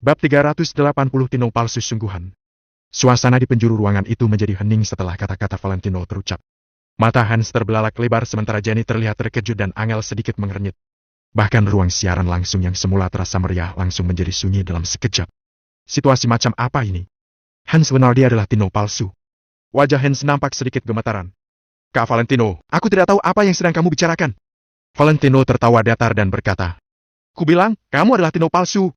Bab 380 Tino palsu sungguhan. Suasana di penjuru ruangan itu menjadi hening setelah kata-kata Valentino terucap. Mata Hans terbelalak lebar sementara Jenny terlihat terkejut dan Angel sedikit mengernyit. Bahkan ruang siaran langsung yang semula terasa meriah langsung menjadi sunyi dalam sekejap. Situasi macam apa ini? Hans benar dia adalah Tino palsu. Wajah Hans nampak sedikit gemetaran. Kak Valentino, aku tidak tahu apa yang sedang kamu bicarakan. Valentino tertawa datar dan berkata, Kubilang, kamu adalah Tino palsu.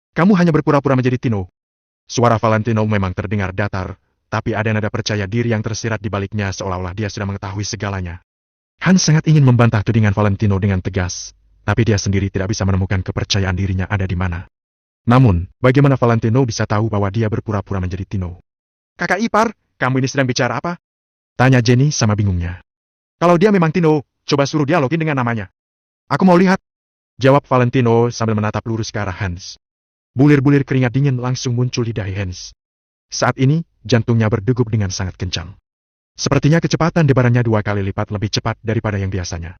Kamu hanya berpura-pura menjadi Tino. Suara Valentino memang terdengar datar, tapi ada nada percaya diri yang tersirat di baliknya seolah-olah dia sudah mengetahui segalanya. Hans sangat ingin membantah tudingan Valentino dengan tegas, tapi dia sendiri tidak bisa menemukan kepercayaan dirinya ada di mana. Namun, bagaimana Valentino bisa tahu bahwa dia berpura-pura menjadi Tino? Kakak ipar, kamu ini sedang bicara apa? Tanya Jenny sama bingungnya. Kalau dia memang Tino, coba suruh dia login dengan namanya. Aku mau lihat. Jawab Valentino sambil menatap lurus ke arah Hans. Bulir-bulir keringat dingin langsung muncul di dahi Hans. Saat ini, jantungnya berdegup dengan sangat kencang. Sepertinya kecepatan debarannya 2 kali lipat lebih cepat daripada yang biasanya.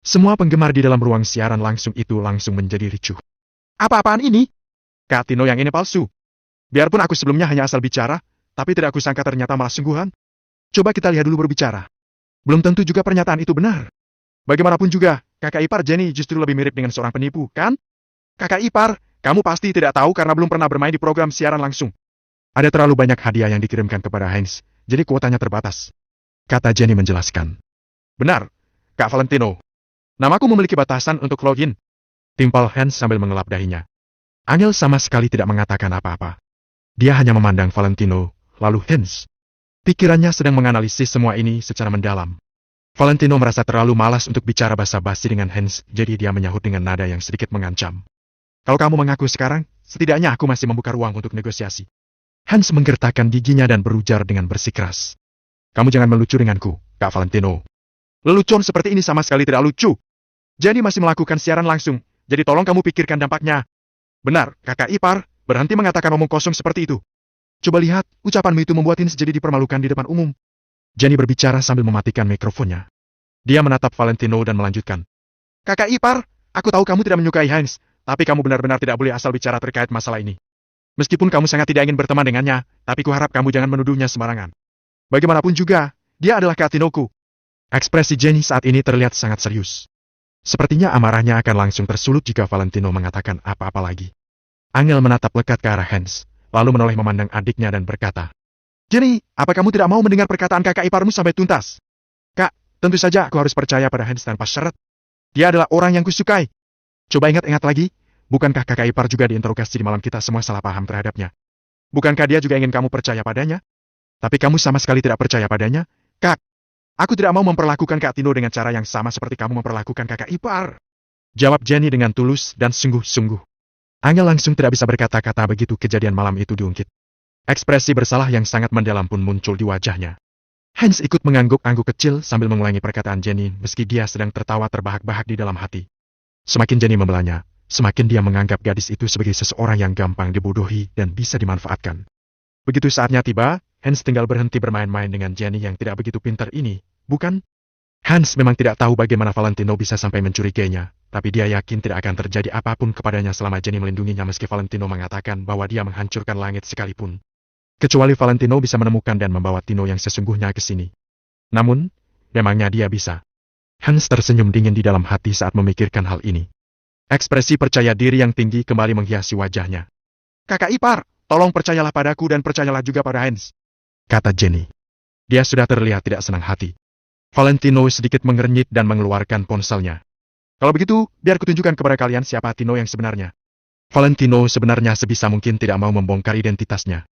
Semua penggemar di dalam ruang siaran langsung itu langsung menjadi ricuh. Apa-apaan ini? Kak Tino yang ini palsu. Biarpun aku sebelumnya hanya asal bicara, tapi tidak aku sangka ternyata malah sungguhan. Coba kita lihat dulu berbicara. Belum tentu juga pernyataan itu benar. Bagaimanapun juga, kakak ipar Jenny justru lebih mirip dengan seorang penipu, kan? Kakak ipar, kamu pasti tidak tahu karena belum pernah bermain di program siaran langsung. Ada terlalu banyak hadiah yang dikirimkan kepada Hans, jadi kuotanya terbatas. Kata Jenny menjelaskan. Benar, Kak Valentino. Namaku memiliki batasan untuk login. Timpal Hans sambil mengelap dahinya. Angel sama sekali tidak mengatakan apa-apa. Dia hanya memandang Valentino, lalu Hans. Pikirannya sedang menganalisis semua ini secara mendalam. Valentino merasa terlalu malas untuk bicara basa-basi dengan Hans, jadi dia menyahut dengan nada yang sedikit mengancam. Kalau kamu mengaku sekarang, setidaknya aku masih membuka ruang untuk negosiasi. Hans menggertakkan giginya dan berujar dengan bersikeras. Kamu jangan melucu denganku, Kak Valentino. Lelucon seperti ini sama sekali tidak lucu. Jenny masih melakukan siaran langsung, jadi tolong kamu pikirkan dampaknya. Benar, kakak ipar, berhenti mengatakan omong kosong seperti itu. Coba lihat, ucapanmu itu membuat Hans jadi dipermalukan di depan umum. Jenny berbicara sambil mematikan mikrofonnya. Dia menatap Valentino dan melanjutkan. Kakak ipar, aku tahu kamu tidak menyukai Hans, tapi kamu benar-benar tidak boleh asal bicara terkait masalah ini. Meskipun kamu sangat tidak ingin berteman dengannya, tapi kuharap kamu jangan menuduhnya sembarangan. Bagaimanapun juga, dia adalah Kak Tinoku. Ekspresi Jenny saat ini terlihat sangat serius. Sepertinya amarahnya akan langsung tersulut jika Valentino mengatakan apa-apa lagi. Angel menatap lekat ke arah Hans, lalu menoleh memandang adiknya dan berkata, Jenny, apa kamu tidak mau mendengar perkataan kakak iparmu sampai tuntas? Kak, tentu saja aku harus percaya pada Hans tanpa syarat. Dia adalah orang yang kusukai. Coba ingat-ingat lagi, bukankah kakak ipar juga diinterogasi di malam kita semua salah paham terhadapnya? Bukankah dia juga ingin kamu percaya padanya? Tapi kamu sama sekali tidak percaya padanya? Kak, aku tidak mau memperlakukan Kak Tino dengan cara yang sama seperti kamu memperlakukan kakak ipar. Jawab Jenny dengan tulus dan sungguh-sungguh. Angel langsung tidak bisa berkata-kata begitu kejadian malam itu diungkit. Ekspresi bersalah yang sangat mendalam pun muncul di wajahnya. Hans ikut mengangguk-angguk kecil sambil mengulangi perkataan Jenny meski dia sedang tertawa terbahak-bahak di dalam hati. Semakin Jenny membelanya, semakin dia menganggap gadis itu sebagai seseorang yang gampang dibodohi dan bisa dimanfaatkan. Begitu saatnya tiba, Hans tinggal berhenti bermain-main dengan Jenny yang tidak begitu pintar ini, bukan? Hans memang tidak tahu bagaimana Valentino bisa sampai mencurigainya, tapi dia yakin tidak akan terjadi apapun kepadanya selama Jenny melindunginya meski Valentino mengatakan bahwa dia menghancurkan langit sekalipun. Kecuali Valentino bisa menemukan dan membawa Tino yang sesungguhnya ke sini. Namun, memangnya dia bisa? Hans tersenyum dingin di dalam hati saat memikirkan hal ini. Ekspresi percaya diri yang tinggi kembali menghiasi wajahnya. Kakak ipar, tolong percayalah padaku dan percayalah juga pada Hans. Kata Jenny. Dia sudah terlihat tidak senang hati. Valentino sedikit mengernyit dan mengeluarkan ponselnya. Kalau begitu, biar kutunjukkan kepada kalian siapa Tino yang sebenarnya. Valentino sebenarnya sebisa mungkin tidak mau membongkar identitasnya.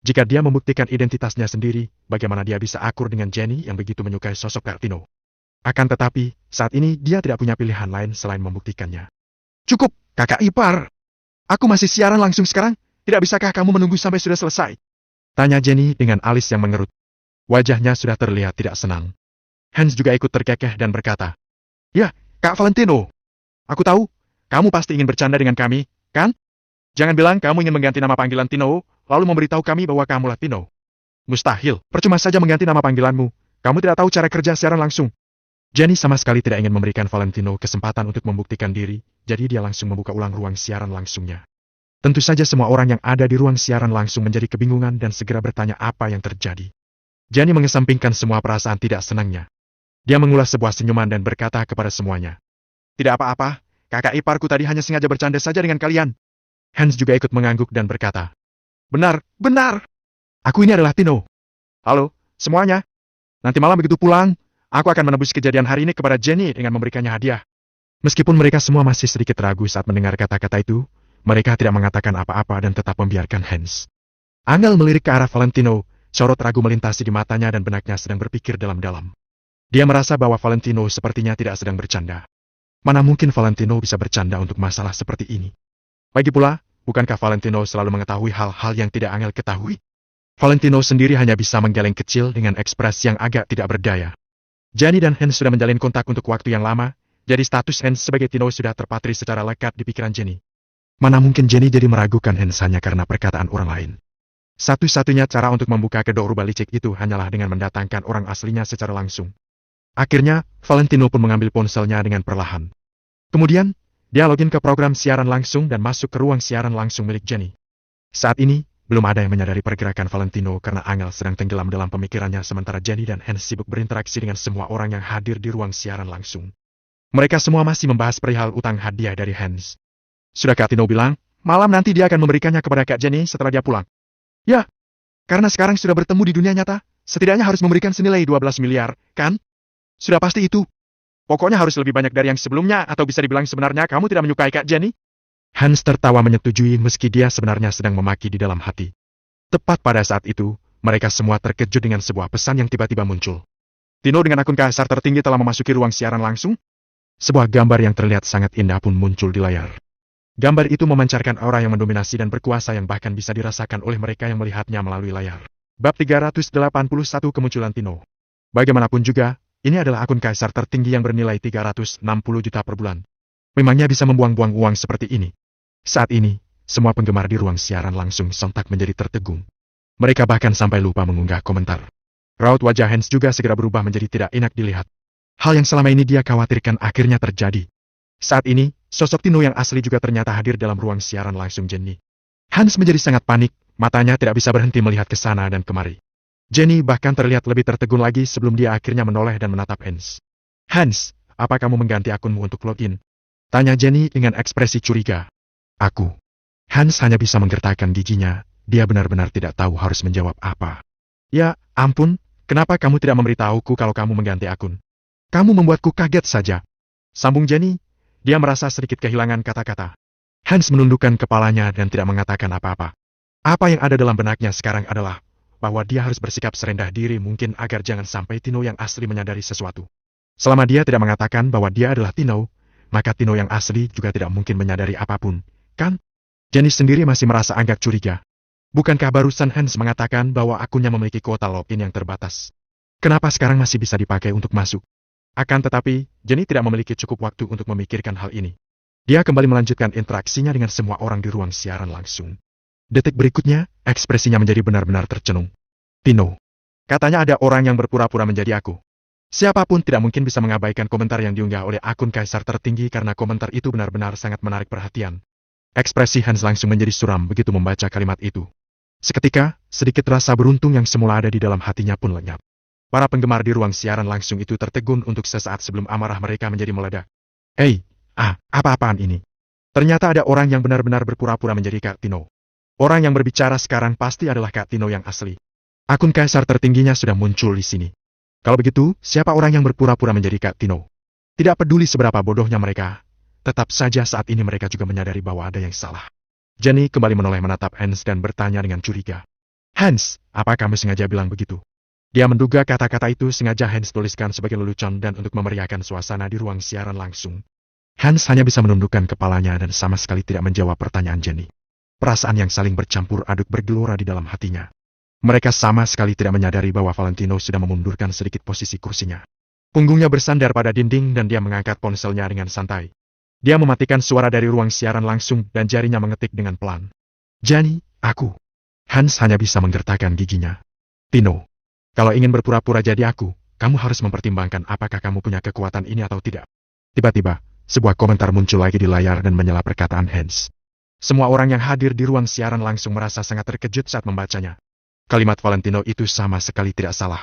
Jika dia membuktikan identitasnya sendiri, bagaimana dia bisa akur dengan Jenny yang begitu menyukai sosok Kak Tino? Akan tetapi, saat ini dia tidak punya pilihan lain selain membuktikannya. Cukup, kakak ipar. Aku masih siaran langsung sekarang, tidak bisakah kamu menunggu sampai sudah selesai? Tanya Jenny dengan alis yang mengerut. Wajahnya sudah terlihat tidak senang. Hans juga ikut terkekeh dan berkata, Ya, Kak Valentino. Aku tahu, kamu pasti ingin bercanda dengan kami, kan? Jangan bilang kamu ingin mengganti nama panggilan Tino, lalu memberitahu kami bahwa kamulah Tino. Mustahil, percuma saja mengganti nama panggilanmu. Kamu tidak tahu cara kerja siaran langsung. Jenny sama sekali tidak ingin memberikan Valentino kesempatan untuk membuktikan diri, jadi dia langsung membuka ulang ruang siaran langsungnya. Tentu saja semua orang yang ada di ruang siaran langsung menjadi kebingungan dan segera bertanya apa yang terjadi. Jenny mengesampingkan semua perasaan tidak senangnya. Dia mengulas sebuah senyuman dan berkata kepada semuanya. Tidak apa-apa, kakak iparku tadi hanya sengaja bercanda saja dengan kalian. Hans juga ikut mengangguk dan berkata. Benar, benar. Aku ini adalah Tino. Halo, semuanya. Nanti malam begitu pulang, aku akan menebus kejadian hari ini kepada Jenny dengan memberikannya hadiah. Meskipun mereka semua masih sedikit ragu saat mendengar kata-kata itu, mereka tidak mengatakan apa-apa dan tetap membiarkan Hans. Angel melirik ke arah Valentino, sorot ragu melintasi di matanya dan benaknya sedang berpikir dalam-dalam. Dia merasa bahwa Valentino sepertinya tidak sedang bercanda. Mana mungkin Valentino bisa bercanda untuk masalah seperti ini? Lagi pula, bukankah Valentino selalu mengetahui hal-hal yang tidak Angel ketahui? Valentino sendiri hanya bisa menggeleng kecil dengan ekspresi yang agak tidak berdaya. Jenny dan Hans sudah menjalin kontak untuk waktu yang lama, jadi status Hans sebagai Tino sudah terpatri secara lekat di pikiran Jenny. Mana mungkin Jenny jadi meragukan Hans hanya karena perkataan orang lain. Satu-satunya cara untuk membuka kedok rubah licik itu hanyalah dengan mendatangkan orang aslinya secara langsung. Akhirnya, Valentino pun mengambil ponselnya dengan perlahan. Kemudian, dia login ke program siaran langsung dan masuk ke ruang siaran langsung milik Jenny. Saat ini, belum ada yang menyadari pergerakan Valentino karena Angel sedang tenggelam dalam pemikirannya sementara Jenny dan Hans sibuk berinteraksi dengan semua orang yang hadir di ruang siaran langsung. Mereka semua masih membahas perihal utang hadiah dari Hans. Sudah Kak Tino bilang, malam nanti dia akan memberikannya kepada Kak Jenny setelah dia pulang. Ya, karena sekarang sudah bertemu di dunia nyata, setidaknya harus memberikan senilai 12 miliar, kan? Sudah pasti itu. Pokoknya harus lebih banyak dari yang sebelumnya atau bisa dibilang sebenarnya kamu tidak menyukai Kak Jenny? Hans tertawa menyetujui meski dia sebenarnya sedang memaki di dalam hati. Tepat pada saat itu, mereka semua terkejut dengan sebuah pesan yang tiba-tiba muncul. Tino dengan akun kasar tertinggi telah memasuki ruang siaran langsung. Sebuah gambar yang terlihat sangat indah pun muncul di layar. Gambar itu memancarkan aura yang mendominasi dan berkuasa yang bahkan bisa dirasakan oleh mereka yang melihatnya melalui layar. Bab 381 Kemunculan Tino. Bagaimanapun juga, ini adalah akun kaisar tertinggi yang bernilai 360 juta per bulan. Memangnya bisa membuang-buang uang seperti ini? Saat ini, semua penggemar di ruang siaran langsung sontak menjadi tertegun. Mereka bahkan sampai lupa mengunggah komentar. Raut wajah Hans juga segera berubah menjadi tidak enak dilihat. Hal yang selama ini dia khawatirkan akhirnya terjadi. Saat ini, sosok Tino yang asli juga ternyata hadir dalam ruang siaran langsung Jenny. Hans menjadi sangat panik, matanya tidak bisa berhenti melihat ke sana dan kemari. Jenny bahkan terlihat lebih tertegun lagi sebelum dia akhirnya menoleh dan menatap Hans. Hans, apa kamu mengganti akunmu untuk login? Tanya Jenny dengan ekspresi curiga. Aku. Hans hanya bisa menggertakkan giginya, dia benar-benar tidak tahu harus menjawab apa. Ya, ampun, kenapa kamu tidak memberitahuku kalau kamu mengganti akun? Kamu membuatku kaget saja. Sambung Jenny. Dia merasa sedikit kehilangan kata-kata. Hans menundukkan kepalanya dan tidak mengatakan apa-apa. Apa yang ada dalam benaknya sekarang adalah bahwa dia harus bersikap serendah diri mungkin agar jangan sampai Tino yang asli menyadari sesuatu. Selama dia tidak mengatakan bahwa dia adalah Tino, maka Tino yang asli juga tidak mungkin menyadari apapun, kan? Jenny sendiri masih merasa agak curiga. Bukankah barusan Hans mengatakan bahwa akunnya memiliki kuota login yang terbatas? Kenapa sekarang masih bisa dipakai untuk masuk? Akan tetapi, Jenny tidak memiliki cukup waktu untuk memikirkan hal ini. Dia kembali melanjutkan interaksinya dengan semua orang di ruang siaran langsung. Detik berikutnya, ekspresinya menjadi benar-benar tercenung. Tino. Katanya ada orang yang berpura-pura menjadi aku. Siapapun tidak mungkin bisa mengabaikan komentar yang diunggah oleh akun kaisar tertinggi karena komentar itu benar-benar sangat menarik perhatian. Ekspresi Hans langsung menjadi suram begitu membaca kalimat itu. Seketika, sedikit rasa beruntung yang semula ada di dalam hatinya pun lenyap. Para penggemar di ruang siaran langsung itu tertegun untuk sesaat sebelum amarah mereka menjadi meledak. Hei, apa-apaan ini? Ternyata ada orang yang benar-benar berpura-pura menjadi Kak Tino. Orang yang berbicara sekarang pasti adalah Kak Tino yang asli. Akun kaisar tertingginya sudah muncul di sini. Kalau begitu, siapa orang yang berpura-pura menjadi Kak Tino? Tidak peduli seberapa bodohnya mereka, tetap saja saat ini mereka juga menyadari bahwa ada yang salah. Jenny kembali menoleh menatap Hans dan bertanya dengan curiga. Hans, apa kamu sengaja bilang begitu? Dia menduga kata-kata itu sengaja Hans tuliskan sebagai lelucon dan untuk memeriahkan suasana di ruang siaran langsung. Hans hanya bisa menundukkan kepalanya dan sama sekali tidak menjawab pertanyaan Jenny. Perasaan yang saling bercampur aduk bergelora di dalam hatinya. Mereka sama sekali tidak menyadari bahwa Valentino sudah memundurkan sedikit posisi kursinya. Punggungnya bersandar pada dinding dan dia mengangkat ponselnya dengan santai. Dia mematikan suara dari ruang siaran langsung dan jarinya mengetik dengan pelan. Jenny, aku. Hans hanya bisa menggertakkan giginya. Tino. Kalau ingin berpura-pura jadi aku, kamu harus mempertimbangkan apakah kamu punya kekuatan ini atau tidak. Tiba-tiba, sebuah komentar muncul lagi di layar dan menyela perkataan Hans. Semua orang yang hadir di ruang siaran langsung merasa sangat terkejut saat membacanya. Kalimat Valentino itu sama sekali tidak salah.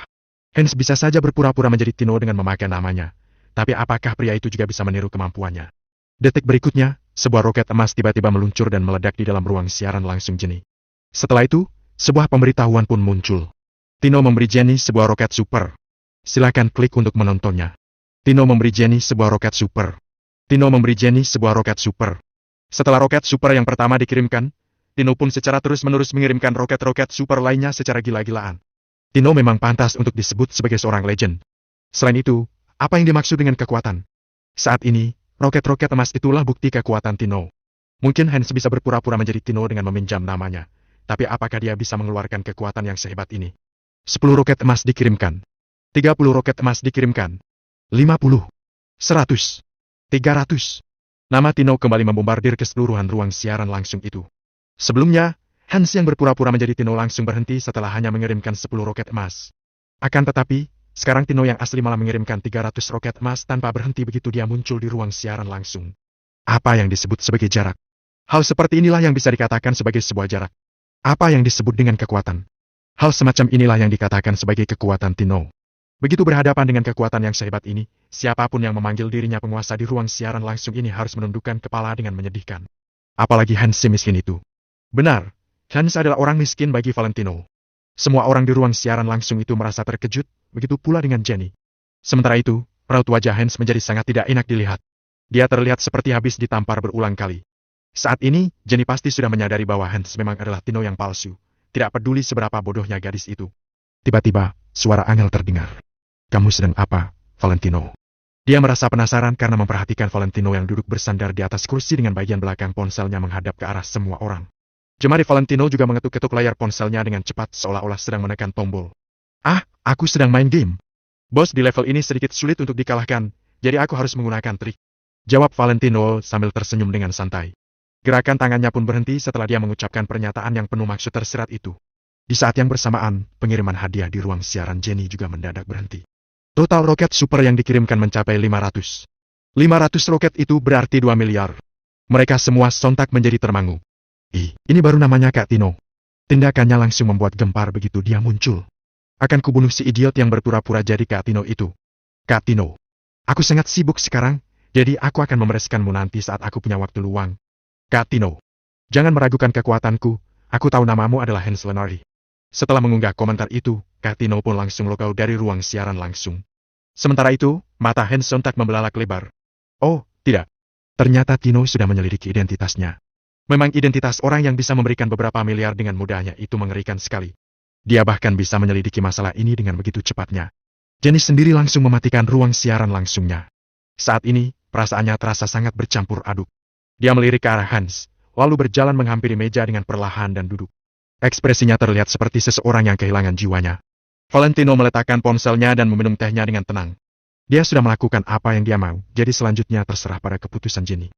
Hans bisa saja berpura-pura menjadi Tino dengan memakai namanya. Tapi apakah pria itu juga bisa meniru kemampuannya? Detik berikutnya, sebuah roket emas tiba-tiba meluncur dan meledak di dalam ruang siaran langsung Jenny. Setelah itu, sebuah pemberitahuan pun muncul. Tino memberi Jenny sebuah roket super. Silakan klik untuk menontonnya. Tino memberi Jenny sebuah roket super. Tino memberi Jenny sebuah roket super. Setelah roket super yang pertama dikirimkan, Tino pun secara terus-menerus mengirimkan roket-roket super lainnya secara gila-gilaan. Tino memang pantas untuk disebut sebagai seorang legend. Selain itu, apa yang dimaksud dengan kekuatan? Saat ini, roket-roket emas itulah bukti kekuatan Tino. Mungkin Hans bisa berpura-pura menjadi Tino dengan meminjam namanya. Tapi apakah dia bisa mengeluarkan kekuatan yang sehebat ini? 10 roket emas dikirimkan. 30 roket emas dikirimkan. 50. 100. 300. Nama Tino kembali membombardir keseluruhan ruang siaran langsung itu. Sebelumnya, Hans yang berpura-pura menjadi Tino langsung berhenti setelah hanya mengirimkan 10 roket emas. Akan tetapi, sekarang Tino yang asli malah mengirimkan 300 roket emas tanpa berhenti begitu dia muncul di ruang siaran langsung. Apa yang disebut sebagai jarak? Hal seperti inilah yang bisa dikatakan sebagai sebuah jarak. Apa yang disebut dengan kekuatan? Hal semacam inilah yang dikatakan sebagai kekuatan Tino. Begitu berhadapan dengan kekuatan yang sehebat ini, siapapun yang memanggil dirinya penguasa di ruang siaran langsung ini harus menundukkan kepala dengan menyedihkan. Apalagi Hans si miskin itu. Benar, Hans adalah orang miskin bagi Valentino. Semua orang di ruang siaran langsung itu merasa terkejut, begitu pula dengan Jenny. Sementara itu, raut wajah Hans menjadi sangat tidak enak dilihat. Dia terlihat seperti habis ditampar berulang kali. Saat ini, Jenny pasti sudah menyadari bahwa Hans memang adalah Tino yang palsu. Tidak peduli seberapa bodohnya gadis itu. Tiba-tiba, suara Angel terdengar. Kamu sedang apa, Valentino? Dia merasa penasaran karena memperhatikan Valentino yang duduk bersandar di atas kursi dengan bagian belakang ponselnya menghadap ke arah semua orang. Jemari Valentino juga mengetuk-ketuk layar ponselnya dengan cepat seolah-olah sedang menekan tombol. Ah, aku sedang main game. Bos di level ini sedikit sulit untuk dikalahkan, jadi aku harus menggunakan trik. Jawab Valentino sambil tersenyum dengan santai. Gerakan tangannya pun berhenti setelah dia mengucapkan pernyataan yang penuh maksud tersirat itu. Di saat yang bersamaan, pengiriman hadiah di ruang siaran Jenny juga mendadak berhenti. Total roket super yang dikirimkan mencapai 500. 500 roket itu berarti 2 miliar. Mereka semua sontak menjadi termangu. Ini baru namanya Kak Tino. Tindakannya langsung membuat gempar begitu dia muncul. Akan kubunuh si idiot yang berpura-pura jadi Kak Tino itu. Kak Tino, aku sangat sibuk sekarang, jadi aku akan memereskanmu nanti saat aku punya waktu luang. Kak Tino, jangan meragukan kekuatanku, aku tahu namamu adalah Hans Lenari. Setelah mengunggah komentar itu, Kak Tino pun langsung logout dari ruang siaran langsung. Sementara itu, mata Hans sontak membelalak lebar. Oh, tidak. Ternyata Tino sudah menyelidiki identitasnya. Memang identitas orang yang bisa memberikan beberapa miliar dengan mudahnya itu mengerikan sekali. Dia bahkan bisa menyelidiki masalah ini dengan begitu cepatnya. Jenny sendiri langsung mematikan ruang siaran langsungnya. Saat ini, perasaannya terasa sangat bercampur aduk. Dia melirik ke arah Hans, lalu berjalan menghampiri meja dengan perlahan dan duduk. Ekspresinya terlihat seperti seseorang yang kehilangan jiwanya. Valentino meletakkan ponselnya dan meminum tehnya dengan tenang. Dia sudah melakukan apa yang dia mau, jadi selanjutnya terserah pada keputusan Jenny.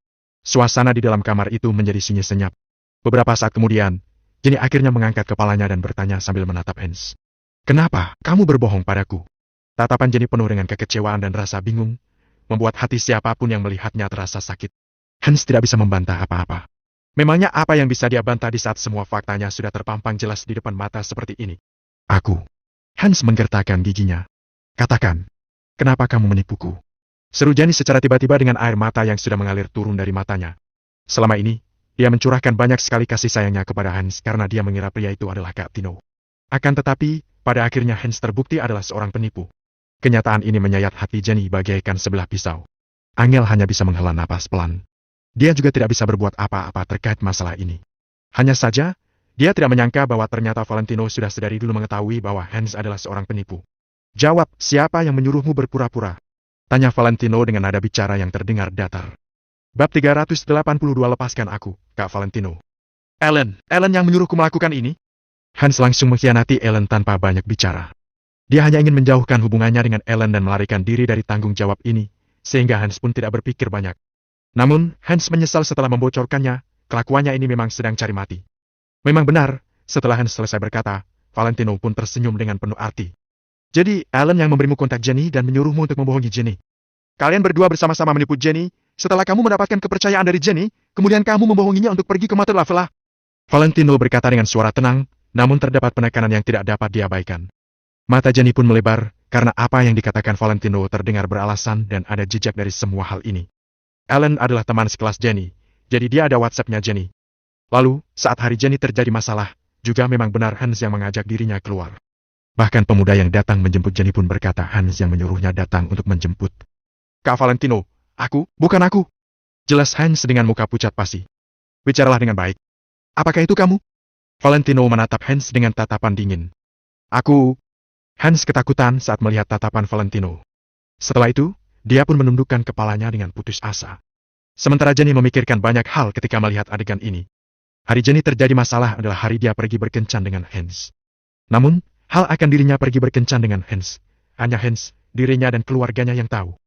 Suasana di dalam kamar itu menjadi sunyi senyap. Beberapa saat kemudian, Jenny akhirnya mengangkat kepalanya dan bertanya sambil menatap Hans. Kenapa kamu berbohong padaku? Tatapan Jenny penuh dengan kekecewaan dan rasa bingung, membuat hati siapapun yang melihatnya terasa sakit. Hans tidak bisa membantah apa-apa. Memangnya apa yang bisa dia bantah di saat semua faktanya sudah terpampang jelas di depan mata seperti ini? Aku. Hans menggertakkan giginya. Katakan, kenapa kamu menipuku? Seru Jenny secara tiba-tiba dengan air mata yang sudah mengalir turun dari matanya. Selama ini, dia mencurahkan banyak sekali kasih sayangnya kepada Hans karena dia mengira pria itu adalah Kak Tino. Akan tetapi, pada akhirnya Hans terbukti adalah seorang penipu. Kenyataan ini menyayat hati Jenny bagaikan sebelah pisau. Angel hanya bisa menghela napas pelan. Dia juga tidak bisa berbuat apa-apa terkait masalah ini. Hanya saja, dia tidak menyangka bahwa ternyata Valentino sudah sedari dulu mengetahui bahwa Hans adalah seorang penipu. Jawab, siapa yang menyuruhmu berpura-pura? Tanya Valentino dengan nada bicara yang terdengar datar. Bab 382 lepaskan aku, Kak Valentino. Ellen yang menyuruhku melakukan ini? Hans langsung mengkhianati Ellen tanpa banyak bicara. Dia hanya ingin menjauhkan hubungannya dengan Ellen dan melarikan diri dari tanggung jawab ini, sehingga Hans pun tidak berpikir banyak. Namun, Hans menyesal setelah membocorkannya, kelakuannya ini memang sedang cari mati. Memang benar, setelah Hans selesai berkata, Valentino pun tersenyum dengan penuh arti. Jadi, Ellen yang memberimu kontak Jenny dan menyuruhmu untuk membohongi Jenny. Kalian berdua bersama-sama menipu Jenny, Setelah kamu mendapatkan kepercayaan dari Jenny, kemudian kamu membohonginya untuk pergi ke Mata Lavela. Valentino berkata dengan suara tenang, namun terdapat penekanan yang tidak dapat diabaikan. Mata Jenny pun melebar, karena apa yang dikatakan Valentino terdengar beralasan dan ada jejak dari semua hal ini. Alan adalah teman sekelas Jenny, jadi dia ada WhatsApp-nya Jenny. Lalu, saat hari Jenny terjadi masalah, juga memang benar Hans yang mengajak dirinya keluar. Bahkan pemuda yang datang menjemput Jenny pun berkata Hans yang menyuruhnya datang untuk menjemput. Kak Valentino, bukan aku. Jelas Hans dengan muka pucat pasi. Bicaralah dengan baik. Apakah itu kamu? Valentino menatap Hans dengan tatapan dingin. Hans ketakutan saat melihat tatapan Valentino. Setelah itu, dia pun menundukkan kepalanya dengan putus asa. Sementara Jenny memikirkan banyak hal ketika melihat adegan ini. Hari Jenny terjadi masalah adalah hari dia pergi berkencan dengan Hans. Namun, hal akan dirinya pergi berkencan dengan Hans. Hanya Hans, dirinya dan keluarganya yang tahu.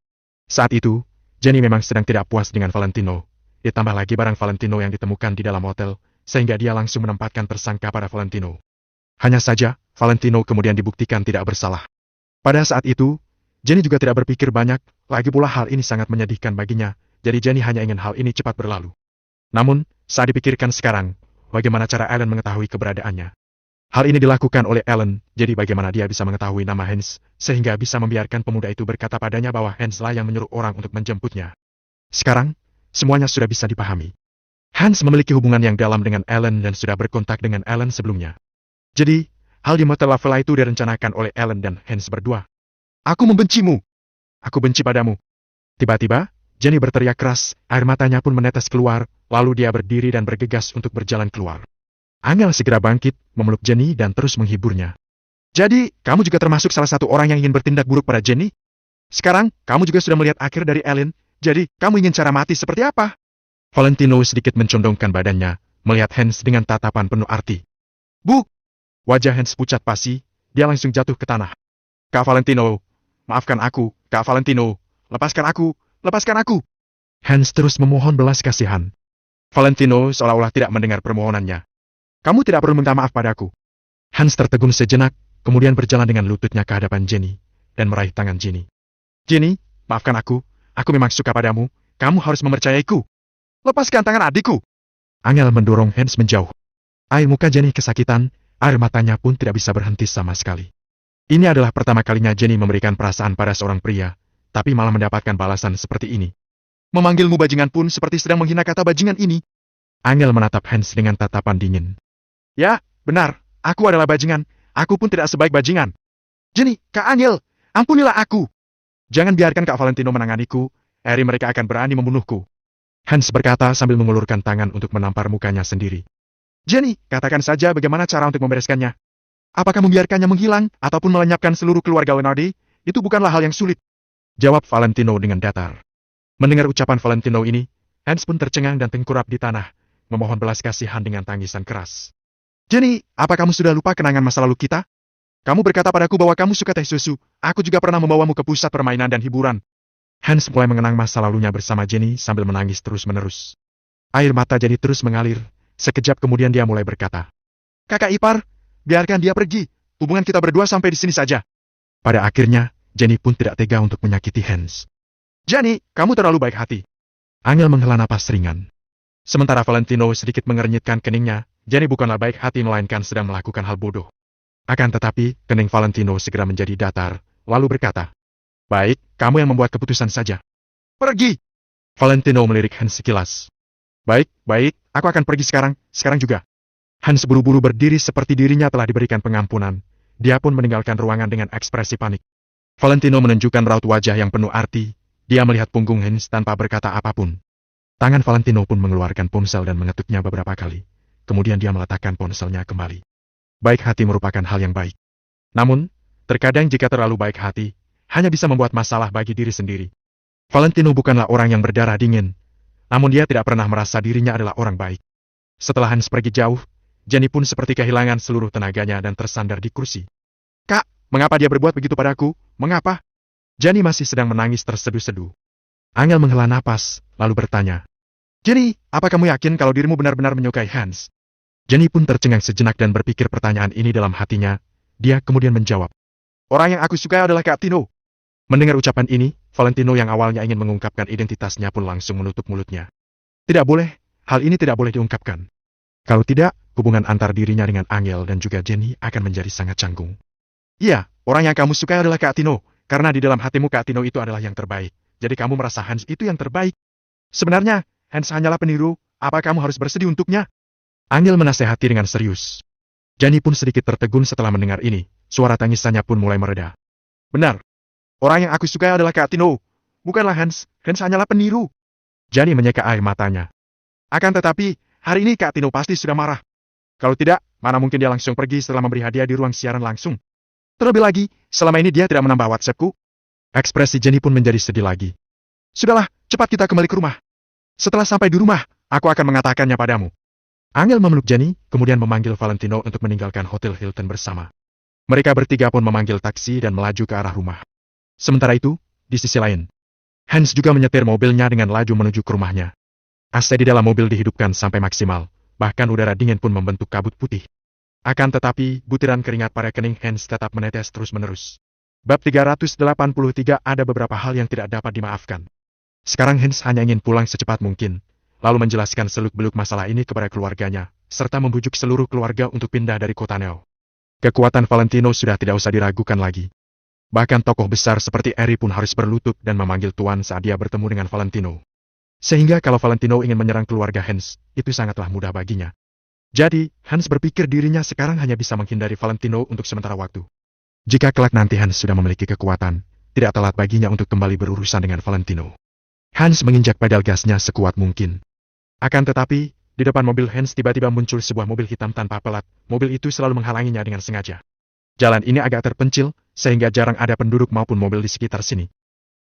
Saat itu, Jenny memang sedang tidak puas dengan Valentino. Ditambah lagi barang Valentino yang ditemukan di dalam hotel, sehingga dia langsung menempatkan tersangka pada Valentino. Hanya saja, Valentino kemudian dibuktikan tidak bersalah. Pada saat itu, Jenny juga tidak berpikir banyak, lagi pula hal ini sangat menyedihkan baginya, jadi Jenny hanya ingin hal ini cepat berlalu. Namun, saat dipikirkan sekarang, bagaimana cara Alan mengetahui keberadaannya? Hal ini dilakukan oleh Alan, jadi bagaimana dia bisa mengetahui nama Hans, sehingga bisa membiarkan pemuda itu berkata padanya bahwa Hans lah yang menyuruh orang untuk menjemputnya. Sekarang, semuanya sudah bisa dipahami. Hans memiliki hubungan yang dalam dengan Alan dan sudah berkontak dengan Alan sebelumnya. Jadi, hal di Mata Lavela itu direncanakan oleh Alan dan Hans berdua. Aku membencimu. Aku benci padamu. Tiba-tiba, Jenny berteriak keras, air matanya pun menetes keluar, lalu dia berdiri dan bergegas untuk berjalan keluar. Angel segera bangkit, memeluk Jenny dan terus menghiburnya. Jadi, kamu juga termasuk salah satu orang yang ingin bertindak buruk pada Jenny? Sekarang, kamu juga sudah melihat akhir dari Alan, jadi kamu ingin cara mati seperti apa? Valentino sedikit mencondongkan badannya, melihat Hans dengan tatapan penuh arti. Bu! Wajah Hans pucat pasi, dia langsung jatuh ke tanah. Kak Valentino, maafkan aku, Kak Valentino, lepaskan aku. Hans terus memohon belas kasihan. Valentino seolah-olah tidak mendengar permohonannya. Kamu tidak perlu minta maaf padaku. Hans tertegun sejenak, kemudian berjalan dengan lututnya ke hadapan Jenny, dan meraih tangan Jenny. Jenny, maafkan aku memang suka padamu, kamu harus mempercayaiku. Lepaskan tangan adikku. Angel mendorong Hans menjauh. Air muka Jenny kesakitan, air matanya pun tidak bisa berhenti sama sekali. Ini adalah pertama kalinya Jenny memberikan perasaan pada seorang pria, tapi malah mendapatkan balasan seperti ini. Memanggilmu bajingan pun seperti sedang menghina kata bajingan ini. Angel menatap Hans dengan tatapan dingin. Ya, benar, aku adalah bajingan, aku pun tidak sebaik bajingan. Jenny, Kak Angel, ampunilah aku. Jangan biarkan Kak Valentino menanganiku, hari mereka akan berani membunuhku. Hans berkata sambil mengulurkan tangan untuk menampar mukanya sendiri. Jenny, katakan saja bagaimana cara untuk membereskannya. Apakah membiarkannya menghilang, ataupun melenyapkan seluruh keluarga Leonardi, itu bukanlah hal yang sulit. Jawab Valentino dengan datar. Mendengar ucapan Valentino ini, Hans pun tercengang dan tengkurap di tanah, memohon belas kasihan dengan tangisan keras. Jenny, apa kamu sudah lupa kenangan masa lalu kita? Kamu berkata padaku bahwa kamu suka teh susu, aku juga pernah membawamu ke pusat permainan dan hiburan. Hans mulai mengenang masa lalunya bersama Jenny sambil menangis terus-menerus. Air mata Jenny terus mengalir, sekejap kemudian dia mulai berkata. Kakak ipar, biarkan dia pergi, hubungan kita berdua sampai di sini saja. Pada akhirnya, Jenny pun tidak tega untuk menyakiti Hans. Jenny, kamu terlalu baik hati. Angel menghela napas ringan. Sementara Valentino sedikit mengernyitkan keningnya, Jenny bukanlah baik hati melainkan sedang melakukan hal bodoh. Akan tetapi, kening Valentino segera menjadi datar, lalu berkata, baik, kamu yang membuat keputusan saja. Pergi! Valentino melirik Hans sekilas. Baik, aku akan pergi sekarang juga. Hans buru-buru berdiri seperti dirinya telah diberikan pengampunan. Dia pun meninggalkan ruangan dengan ekspresi panik. Valentino menunjukkan raut wajah yang penuh arti. Dia melihat punggung Hans tanpa berkata apapun. Tangan Valentino pun mengeluarkan ponsel dan mengetuknya beberapa kali. Kemudian dia meletakkan ponselnya kembali. Baik hati merupakan hal yang baik. Namun, terkadang jika terlalu baik hati, hanya bisa membuat masalah bagi diri sendiri. Valentino bukanlah orang yang berdarah dingin, namun dia tidak pernah merasa dirinya adalah orang baik. Setelah Hans pergi jauh, Jenny pun seperti kehilangan seluruh tenaganya dan tersandar di kursi. Kak, mengapa dia berbuat begitu padaku? Mengapa? Jenny masih sedang menangis terseduh-seduh. Angel menghela napas, lalu bertanya. Jenny, apa kamu yakin kalau dirimu benar-benar menyukai Hans? Jenny pun tercengang sejenak dan berpikir pertanyaan ini dalam hatinya. Dia kemudian menjawab. Orang yang aku sukai adalah Kak Tino. Mendengar ucapan ini, Valentino yang awalnya ingin mengungkapkan identitasnya pun langsung menutup mulutnya. Tidak boleh, hal ini tidak boleh diungkapkan. Kalau tidak, hubungan antar dirinya dengan Angel dan juga Jenny akan menjadi sangat canggung. Iya, orang yang kamu sukai adalah Kak Tino, karena di dalam hatimu Kak Tino itu adalah yang terbaik. Jadi kamu merasa Hans itu yang terbaik. Sebenarnya, Hans hanyalah peniru, apa kamu harus bersedih untuknya? Angel menasehati dengan serius. Jenny pun sedikit tertegun setelah mendengar ini, suara tangisannya pun mulai mereda. Benar. Orang yang aku sukai adalah Kak Tino, bukanlah Hans. Hans hanyalah peniru. Jenny menyeka air matanya. Akan tetapi, hari ini Kak Tino pasti sudah marah. Kalau tidak, mana mungkin dia langsung pergi setelah memberi hadiah di ruang siaran langsung. Terlebih lagi, selama ini dia tidak menambah WhatsAppku. Ekspresi Jenny pun menjadi sedih lagi. Sudahlah, cepat kita kembali ke rumah. Setelah sampai di rumah, aku akan mengatakannya padamu. Angel memeluk Jenny, kemudian memanggil Valentino untuk meninggalkan Hotel Hilton bersama. Mereka bertiga pun memanggil taksi dan melaju ke arah rumah. Sementara itu, di sisi lain, Hans juga menyetir mobilnya dengan laju menuju ke rumahnya. AC di dalam mobil dihidupkan sampai maksimal, bahkan udara dingin pun membentuk kabut putih. Akan tetapi, butiran keringat pada kening Hans tetap menetes terus-menerus. Bab 383 ada beberapa hal yang tidak dapat dimaafkan. Sekarang Hans hanya ingin pulang secepat mungkin, lalu menjelaskan seluk-beluk masalah ini kepada keluarganya, serta membujuk seluruh keluarga untuk pindah dari kota Neo. Kekuatan Valentino sudah tidak usah diragukan lagi. Bahkan tokoh besar seperti Eri pun harus berlutut dan memanggil Tuan saat dia bertemu dengan Valentino. Sehingga kalau Valentino ingin menyerang keluarga Hans, itu sangatlah mudah baginya. Jadi, Hans berpikir dirinya sekarang hanya bisa menghindari Valentino untuk sementara waktu. Jika kelak nanti Hans sudah memiliki kekuatan, tidak telat baginya untuk kembali berurusan dengan Valentino. Hans menginjak pedal gasnya sekuat mungkin. Akan tetapi, di depan mobil Hans tiba-tiba muncul sebuah mobil hitam tanpa pelat. Mobil itu selalu menghalanginya dengan sengaja. Jalan ini agak terpencil, sehingga jarang ada penduduk maupun mobil di sekitar sini.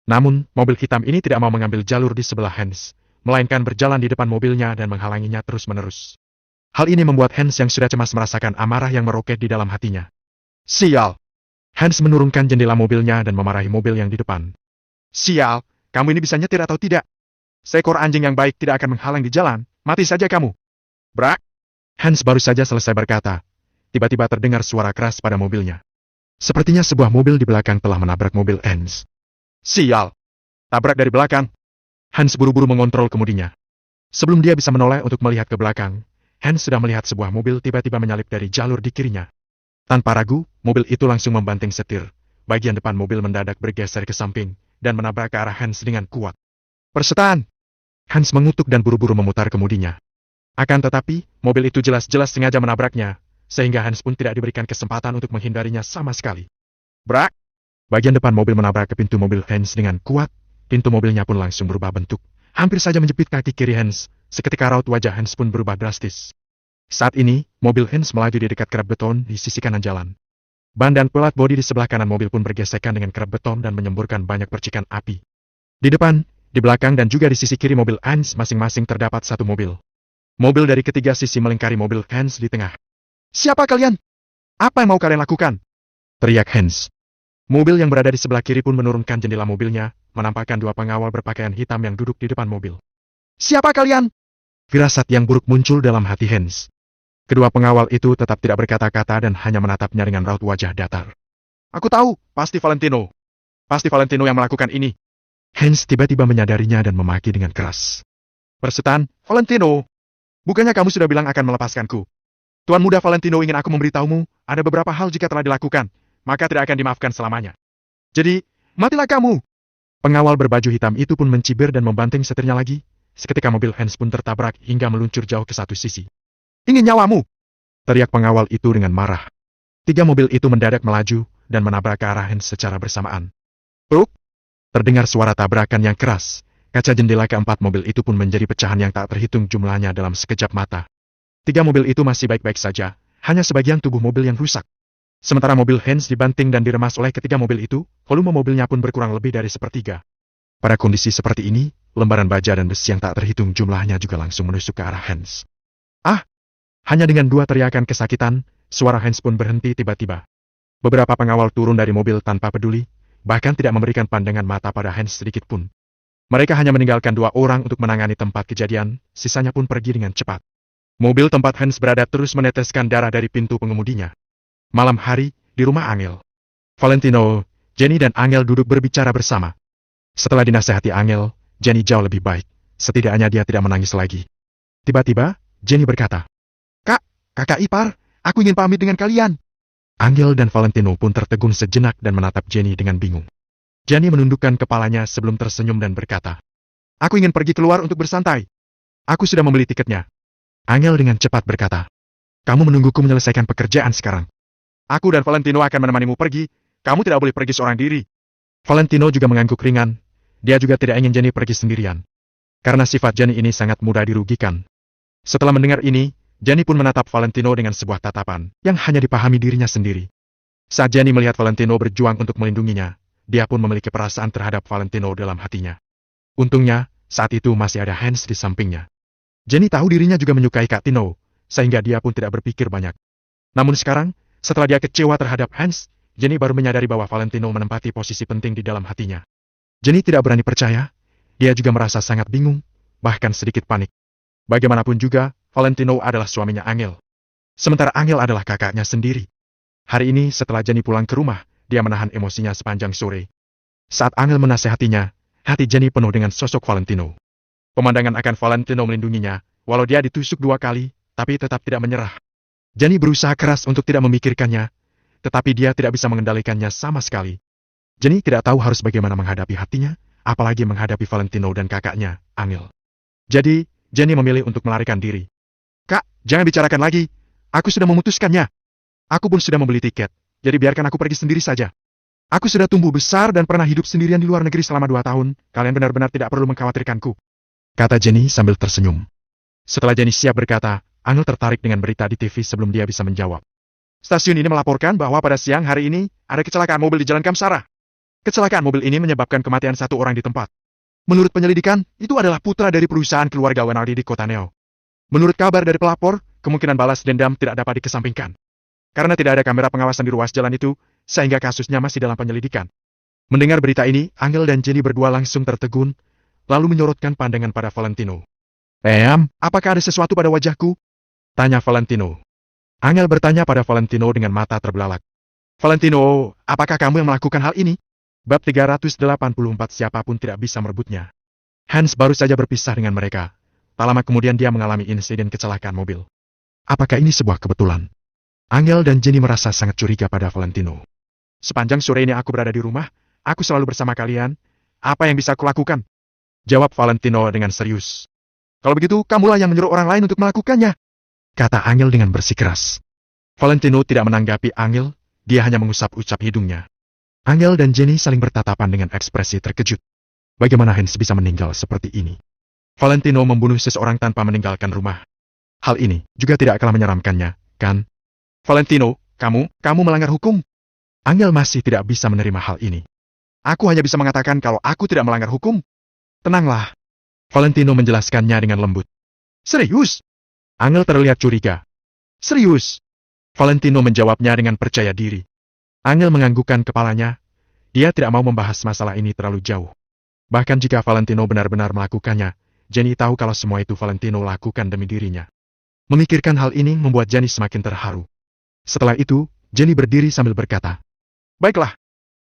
Namun, mobil hitam ini tidak mau mengambil jalur di sebelah Hans, melainkan berjalan di depan mobilnya dan menghalanginya terus-menerus. Hal ini membuat Hans yang sudah cemas merasakan amarah yang meroket di dalam hatinya. Sial! Hans menurunkan jendela mobilnya dan memarahi mobil yang di depan. Sial! Kamu ini bisa nyetir atau tidak? Seekor anjing yang baik tidak akan menghalang di jalan, mati saja kamu. Brak! Hans baru saja selesai berkata. Tiba-tiba terdengar suara keras pada mobilnya. Sepertinya sebuah mobil di belakang telah menabrak mobil Hans. Sial! Tabrak dari belakang. Hans buru-buru mengontrol kemudinya. Sebelum dia bisa menoleh untuk melihat ke belakang, Hans sudah melihat sebuah mobil tiba-tiba menyalip dari jalur di kirinya. Tanpa ragu, mobil itu langsung membanting setir. Bagian depan mobil mendadak bergeser ke samping, dan menabrak ke arah Hans dengan kuat. Persetan! Hans mengutuk dan buru-buru memutar kemudinya. Akan tetapi, mobil itu jelas-jelas sengaja menabraknya, sehingga Hans pun tidak diberikan kesempatan untuk menghindarinya sama sekali. Brak! Bagian depan mobil menabrak ke pintu mobil Hans dengan kuat, pintu mobilnya pun langsung berubah bentuk, hampir saja menjepit kaki kiri Hans, seketika raut wajah Hans pun berubah drastis. Saat ini, mobil Hans melaju di dekat kerap beton di sisi kanan jalan. Ban dan pelat bodi di sebelah kanan mobil pun bergesekan dengan kerap beton dan menyemburkan banyak percikan api. Di depan, di belakang dan juga di sisi kiri mobil Hans masing-masing terdapat satu mobil. Mobil dari ketiga sisi melingkari mobil Hans di tengah. Siapa kalian? Apa yang mau kalian lakukan? Teriak Hans. Mobil yang berada di sebelah kiri pun menurunkan jendela mobilnya, menampakkan dua pengawal berpakaian hitam yang duduk di depan mobil. Siapa kalian? Firasat yang buruk muncul dalam hati Hans. Kedua pengawal itu tetap tidak berkata-kata dan hanya menatapnya dengan raut wajah datar. Aku tahu, pasti Valentino. Pasti Valentino yang melakukan ini. Hans tiba-tiba menyadarinya dan memaki dengan keras. Persetan, Valentino. Bukannya kamu sudah bilang akan melepaskanku? Tuan muda Valentino ingin aku memberitahumu, ada beberapa hal jika telah dilakukan, maka tidak akan dimaafkan selamanya. Jadi, matilah kamu. Pengawal berbaju hitam itu pun mencibir dan membanting setirnya lagi. Seketika mobil Hans pun tertabrak hingga meluncur jauh ke satu sisi. Ingin nyawamu? Teriak pengawal itu dengan marah. Tiga mobil itu mendadak melaju dan menabrak ke arah Hans secara bersamaan. Pruk! Terdengar suara tabrakan yang keras. Kaca jendela keempat mobil itu pun menjadi pecahan yang tak terhitung jumlahnya dalam sekejap mata. Tiga mobil itu masih baik-baik saja, hanya sebagian tubuh mobil yang rusak. Sementara mobil Hans dibanting dan diremas oleh ketiga mobil itu, volume mobilnya pun berkurang lebih dari sepertiga. Pada kondisi seperti ini, lembaran baja dan besi yang tak terhitung jumlahnya juga langsung menusuk ke arah Hans. Ah! Hanya dengan dua teriakan kesakitan, suara Hans pun berhenti tiba-tiba. Beberapa pengawal turun dari mobil tanpa peduli, bahkan tidak memberikan pandangan mata pada Hans sedikit pun. Mereka hanya meninggalkan dua orang untuk menangani tempat kejadian, sisanya pun pergi dengan cepat. Mobil tempat Hans berada terus meneteskan darah dari pintu pengemudinya. Malam hari, di rumah Angel. Valentino, Jenny dan Angel duduk berbicara bersama. Setelah dinasehati Angel, Jenny jauh lebih baik. Setidaknya dia tidak menangis lagi. Tiba-tiba, Jenny berkata, "Kak, kakak ipar, aku ingin pamit dengan kalian." Angel dan Valentino pun tertegun sejenak dan menatap Jenny dengan bingung. Jenny menundukkan kepalanya sebelum tersenyum dan berkata, "Aku ingin pergi keluar untuk bersantai. Aku sudah membeli tiketnya." Angel dengan cepat berkata, "Kamu menungguku menyelesaikan pekerjaan sekarang. Aku dan Valentino akan menemanimu pergi. Kamu tidak boleh pergi seorang diri." Valentino juga mengangguk ringan. Dia juga tidak ingin Jenny pergi sendirian. Karena sifat Jenny ini sangat mudah dirugikan. Setelah mendengar ini, Jenny pun menatap Valentino dengan sebuah tatapan yang hanya dipahami dirinya sendiri. Saat Jenny melihat Valentino berjuang untuk melindunginya, dia pun memiliki perasaan terhadap Valentino dalam hatinya. Untungnya, saat itu masih ada Hans di sampingnya. Jenny tahu dirinya juga menyukai Kak Tino, sehingga dia pun tidak berpikir banyak. Namun sekarang, setelah dia kecewa terhadap Hans, Jenny baru menyadari bahwa Valentino menempati posisi penting di dalam hatinya. Jenny tidak berani percaya, dia juga merasa sangat bingung, bahkan sedikit panik. Bagaimanapun juga, Valentino adalah suaminya Angel. Sementara Angel adalah kakaknya sendiri. Hari ini setelah Jenny pulang ke rumah, dia menahan emosinya sepanjang sore. Saat Angel menasehatinya, hati Jenny penuh dengan sosok Valentino. Pemandangan akan Valentino melindunginya, walau dia ditusuk 2 kali, tapi tetap tidak menyerah. Jenny berusaha keras untuk tidak memikirkannya, tetapi dia tidak bisa mengendalikannya sama sekali. Jenny tidak tahu harus bagaimana menghadapi hatinya, apalagi menghadapi Valentino dan kakaknya, Angel. Jadi, Jenny memilih untuk melarikan diri. "Kak, jangan bicarakan lagi. Aku sudah memutuskannya. Aku pun sudah membeli tiket, jadi biarkan aku pergi sendiri saja. Aku sudah tumbuh besar dan pernah hidup sendirian di luar negeri selama 2 tahun, kalian benar-benar tidak perlu mengkhawatirkanku," kata Jenny sambil tersenyum. Setelah Jenny siap berkata, Angel tertarik dengan berita di TV sebelum dia bisa menjawab. "Stasiun ini melaporkan bahwa pada siang hari ini, ada kecelakaan mobil di Jalan Kamsara. Kecelakaan mobil ini menyebabkan kematian 1 orang di tempat. Menurut penyelidikan, itu adalah putra dari perusahaan keluarga Wenaldi di kota Neo. Menurut kabar dari pelapor, kemungkinan balas dendam tidak dapat dikesampingkan. Karena tidak ada kamera pengawasan di ruas jalan itu, sehingga kasusnya masih dalam penyelidikan." Mendengar berita ini, Angel dan Jenny berdua langsung tertegun, lalu menyorotkan pandangan pada Valentino. Apakah ada sesuatu pada wajahku?" tanya Valentino. Angel bertanya pada Valentino dengan mata terbelalak. "Valentino, apakah kamu yang melakukan hal ini?" Bab 384 siapapun tidak bisa merebutnya. Hans baru saja berpisah dengan mereka. Tak lama kemudian dia mengalami insiden kecelakaan mobil. Apakah ini sebuah kebetulan? Angel dan Jenny merasa sangat curiga pada Valentino. "Sepanjang sore ini aku berada di rumah, aku selalu bersama kalian. Apa yang bisa aku lakukan?" jawab Valentino dengan serius. "Kalau begitu, kamulah yang menyuruh orang lain untuk melakukannya," kata Angel dengan bersikeras. Valentino tidak menanggapi Angel, dia hanya mengusap-usap hidungnya. Angel dan Jenny saling bertatapan dengan ekspresi terkejut. Bagaimana Hans bisa meninggal seperti ini? Valentino membunuh seseorang tanpa meninggalkan rumah. Hal ini juga tidak kalah menyeramkannya, kan? "Valentino, kamu melanggar hukum." Angel masih tidak bisa menerima hal ini. "Aku hanya bisa mengatakan kalau aku tidak melanggar hukum." "Tenanglah." Valentino menjelaskannya dengan lembut. "Serius?" Angel terlihat curiga. "Serius?" Valentino menjawabnya dengan percaya diri. Angel menganggukkan kepalanya. Dia tidak mau membahas masalah ini terlalu jauh. Bahkan jika Valentino benar-benar melakukannya, Jenny tahu kalau semua itu Valentino lakukan demi dirinya. Memikirkan hal ini membuat Jenny semakin terharu. Setelah itu, Jenny berdiri sambil berkata, "Baiklah,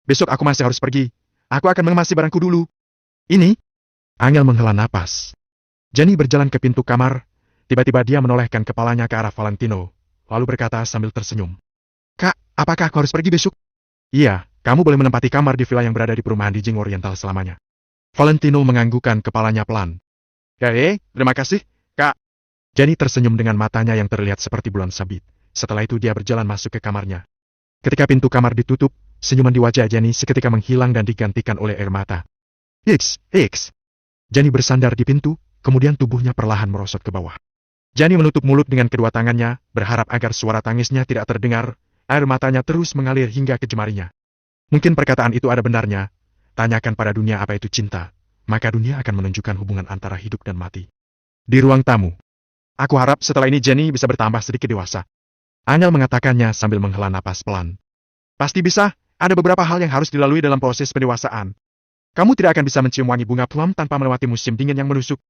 besok aku masih harus pergi. Aku akan mengemasi barangku dulu." "Ini?" Angel menghela napas. Jenny berjalan ke pintu kamar. Tiba-tiba dia menolehkan kepalanya ke arah Valentino, lalu berkata sambil tersenyum, "Kak, apakah aku harus pergi besok?" "Iya, kamu boleh menempati kamar di villa yang berada di perumahan di Jing Oriental selamanya." Valentino menganggukkan kepalanya pelan. Terima kasih, Kak." Jenny tersenyum dengan matanya yang terlihat seperti bulan sabit. Setelah itu dia berjalan masuk ke kamarnya. Ketika pintu kamar ditutup, senyuman di wajah Jenny seketika menghilang dan digantikan oleh air mata. Hiks. Jenny bersandar di pintu, kemudian tubuhnya perlahan merosot ke bawah. Jenny menutup mulut dengan kedua tangannya, berharap agar suara tangisnya tidak terdengar. Air matanya terus mengalir hingga ke jemarinya. Mungkin perkataan itu ada benarnya. Tanyakan pada dunia apa itu cinta, maka dunia akan menunjukkan hubungan antara hidup dan mati. Di ruang tamu. "Aku harap setelah ini Jenny bisa bertambah sedikit dewasa," Angel mengatakannya sambil menghela napas pelan. "Pasti bisa, ada beberapa hal yang harus dilalui dalam proses pendewasaan. Kamu tidak akan bisa mencium wangi bunga plum tanpa melewati musim dingin yang menusuk."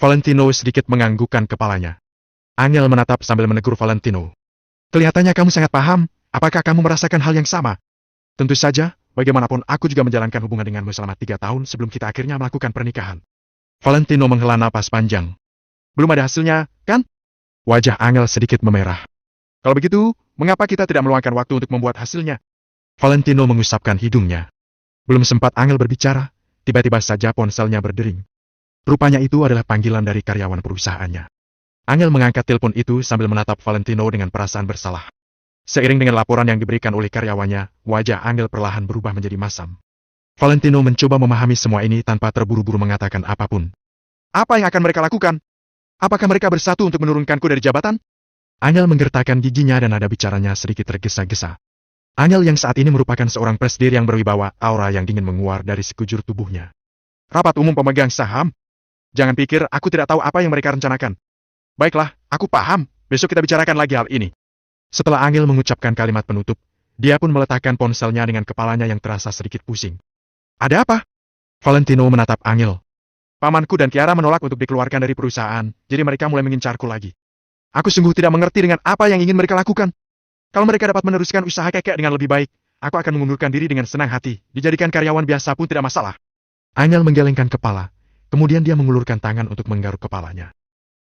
Valentino sedikit menganggukkan kepalanya. Angel menatap sambil menegur Valentino. "Kelihatannya kamu sangat paham. Apakah kamu merasakan hal yang sama?" "Tentu saja, bagaimanapun aku juga menjalankan hubungan denganmu selama 3 tahun sebelum kita akhirnya melakukan pernikahan. Valentino menghela napas panjang. Belum ada hasilnya, kan? Wajah Angel sedikit memerah. Kalau begitu, mengapa kita tidak meluangkan waktu untuk membuat hasilnya? Valentino mengusapkan hidungnya. Belum sempat Angel berbicara, tiba-tiba saja ponselnya berdering. Rupanya itu adalah panggilan dari karyawan perusahaannya. Angel mengangkat telepon itu sambil menatap Valentino dengan perasaan bersalah. Seiring dengan laporan yang diberikan oleh karyawannya, wajah Angel perlahan berubah menjadi masam. Valentino mencoba memahami semua ini tanpa terburu-buru mengatakan apapun. Apa yang akan mereka lakukan? Apakah mereka bersatu untuk menurunkanku dari jabatan? Angel menggertakkan giginya dan nada bicaranya sedikit tergesa-gesa. Angel yang saat ini merupakan seorang presidir yang berwibawa, aura yang dingin menguar dari sekujur tubuhnya. Rapat umum pemegang saham? Jangan pikir aku tidak tahu apa yang mereka rencanakan. Baiklah, aku paham. Besok kita bicarakan lagi hal ini. Setelah Angel mengucapkan kalimat penutup, dia pun meletakkan ponselnya dengan kepalanya yang terasa sedikit pusing. Ada apa? Valentino menatap Angel. Pamanku dan Kiara menolak untuk dikeluarkan dari perusahaan, jadi mereka mulai mengincarku lagi. Aku sungguh tidak mengerti dengan apa yang ingin mereka lakukan. Kalau mereka dapat meneruskan usaha kekek dengan lebih baik, aku akan mengundurkan diri dengan senang hati, dijadikan karyawan biasa pun tidak masalah. Angel menggelengkan kepala, kemudian dia mengulurkan tangan untuk menggaruk kepalanya.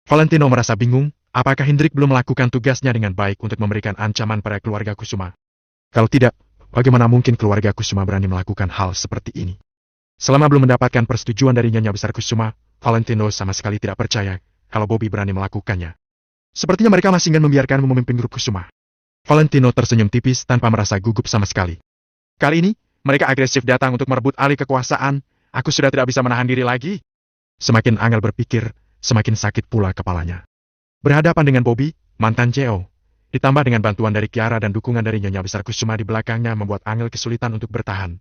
Valentino merasa bingung, apakah Hendrik belum melakukan tugasnya dengan baik untuk memberikan ancaman pada keluarga Kusuma? Kalau tidak, bagaimana mungkin keluarga Kusuma berani melakukan hal seperti ini? Selama belum mendapatkan persetujuan dari Nyonya Besar Kusuma, Valentino sama sekali tidak percaya kalau Bobby berani melakukannya. Sepertinya mereka masih ingin membiarkanmu memimpin grup Kusuma. Valentino tersenyum tipis tanpa merasa gugup sama sekali. Kali ini, mereka agresif datang untuk merebut alih kekuasaan. Aku sudah tidak bisa menahan diri lagi. Semakin Angel berpikir, semakin sakit pula kepalanya. Berhadapan dengan Bobby, mantan CEO, ditambah dengan bantuan dari Kiara dan dukungan dari Nyonya Besar Kusuma di belakangnya membuat Angel kesulitan untuk bertahan.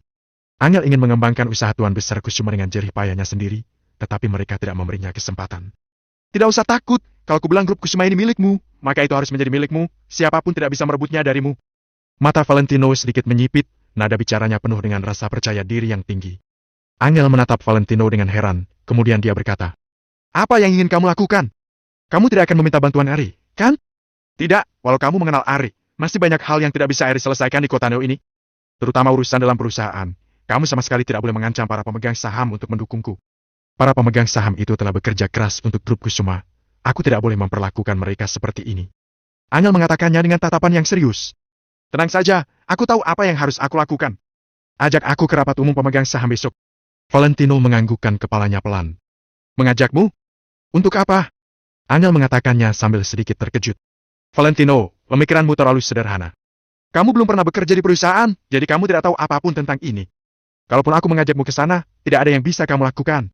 Angel ingin mengembangkan usaha Tuan Besar Kusuma dengan jerih payahnya sendiri, tetapi mereka tidak memberinya kesempatan. Tidak usah takut, kalau kubilang grup Kusuma ini milikmu, maka itu harus menjadi milikmu, siapapun tidak bisa merebutnya darimu. Mata Valentino sedikit menyipit, nada bicaranya penuh dengan rasa percaya diri yang tinggi. Angel menatap Valentino dengan heran, kemudian dia berkata, apa yang ingin kamu lakukan? Kamu tidak akan meminta bantuan Ari, kan? Tidak, walau kamu mengenal Ari, masih banyak hal yang tidak bisa Ari selesaikan di kota Neo ini. Terutama urusan dalam perusahaan. Kamu sama sekali tidak boleh mengancam para pemegang saham untuk mendukungku. Para pemegang saham itu telah bekerja keras untuk grup Kusuma. Aku tidak boleh memperlakukan mereka seperti ini. Angel mengatakannya dengan tatapan yang serius. Tenang saja, aku tahu apa yang harus aku lakukan. Ajak aku ke rapat umum pemegang saham besok. Valentino menganggukkan kepalanya pelan. Mengajakmu? Untuk apa? Angel mengatakannya sambil sedikit terkejut. Valentino, pemikiranmu terlalu sederhana. Kamu belum pernah bekerja di perusahaan, jadi kamu tidak tahu apapun tentang ini. Kalaupun aku mengajakmu ke sana, tidak ada yang bisa kamu lakukan.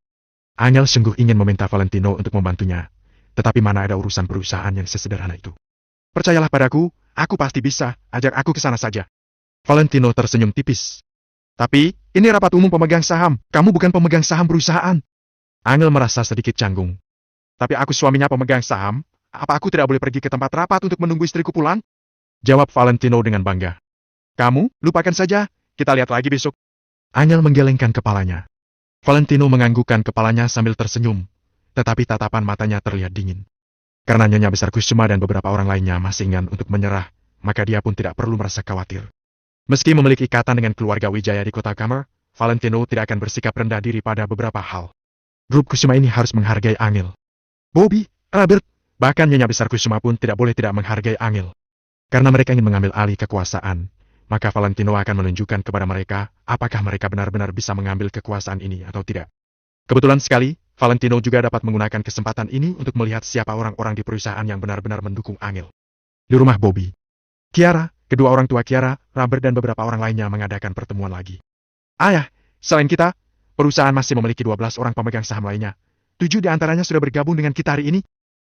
Angel sungguh ingin meminta Valentino untuk membantunya, tetapi mana ada urusan perusahaan yang sesederhana itu. Percayalah padaku, aku pasti bisa, ajak aku ke sana saja. Valentino tersenyum tipis. Tapi, ini rapat umum pemegang saham, kamu bukan pemegang saham perusahaan. Angel merasa sedikit canggung. Tapi aku suaminya pemegang saham, apa aku tidak boleh pergi ke tempat rapat untuk menunggu istriku pulang? Jawab Valentino dengan bangga. Kamu, lupakan saja, kita lihat lagi besok. Angel menggelengkan kepalanya. Valentino menganggukkan kepalanya sambil tersenyum, tetapi tatapan matanya terlihat dingin. Karena Nyonya Besar Kusuma dan beberapa orang lainnya masih enggan untuk menyerah, maka dia pun tidak perlu merasa khawatir. Meski memiliki ikatan dengan keluarga Wijaya di kota Kamer, Valentino tidak akan bersikap rendah diri pada beberapa hal. Grup Kusuma ini harus menghargai Angel. Bobby, Robert, bahkan Nyonya Besar Kusuma pun tidak boleh tidak menghargai Angel. Karena mereka ingin mengambil alih kekuasaan, maka Valentino akan menunjukkan kepada mereka apakah mereka benar-benar bisa mengambil kekuasaan ini atau tidak. Kebetulan sekali, Valentino juga dapat menggunakan kesempatan ini untuk melihat siapa orang-orang di perusahaan yang benar-benar mendukung Angel. Di rumah Bobby, Kiara, kedua orang tua Kiara, Robert dan beberapa orang lainnya mengadakan pertemuan lagi. Ayah, selain kita, perusahaan masih memiliki 12 orang pemegang saham lainnya. 7 di antaranya sudah bergabung dengan kita hari ini.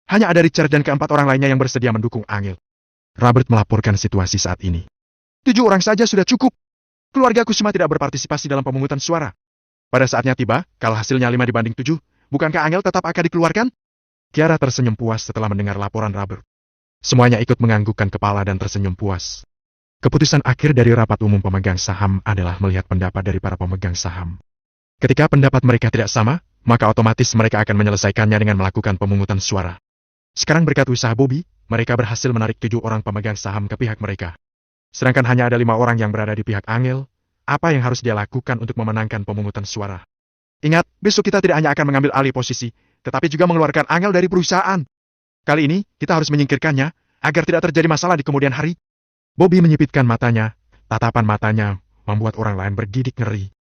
Hanya ada Richard dan keempat orang lainnya yang bersedia mendukung Angel. Robert melaporkan situasi saat ini. 7 orang saja sudah cukup. Keluarga Kusuma tidak berpartisipasi dalam pemungutan suara. Pada saatnya tiba, kalau hasilnya 5-7, bukankah Angel tetap akan dikeluarkan? Kiara tersenyum puas setelah mendengar laporan Robert. Semuanya ikut menganggukkan kepala dan tersenyum puas. Keputusan akhir dari rapat umum pemegang saham adalah melihat pendapat dari para pemegang saham. Ketika pendapat mereka tidak sama, maka otomatis mereka akan menyelesaikannya dengan melakukan pemungutan suara. Sekarang berkat usaha Bobby, mereka berhasil menarik 7 orang pemegang saham ke pihak mereka. Sedangkan hanya ada 5 orang yang berada di pihak Angel, apa yang harus dia lakukan untuk memenangkan pemungutan suara. Ingat, besok kita tidak hanya akan mengambil alih posisi, tetapi juga mengeluarkan Angel dari perusahaan. Kali ini, kita harus menyingkirkannya, agar tidak terjadi masalah di kemudian hari. Bobby menyipitkan matanya, tatapan matanya membuat orang lain bergidik ngeri.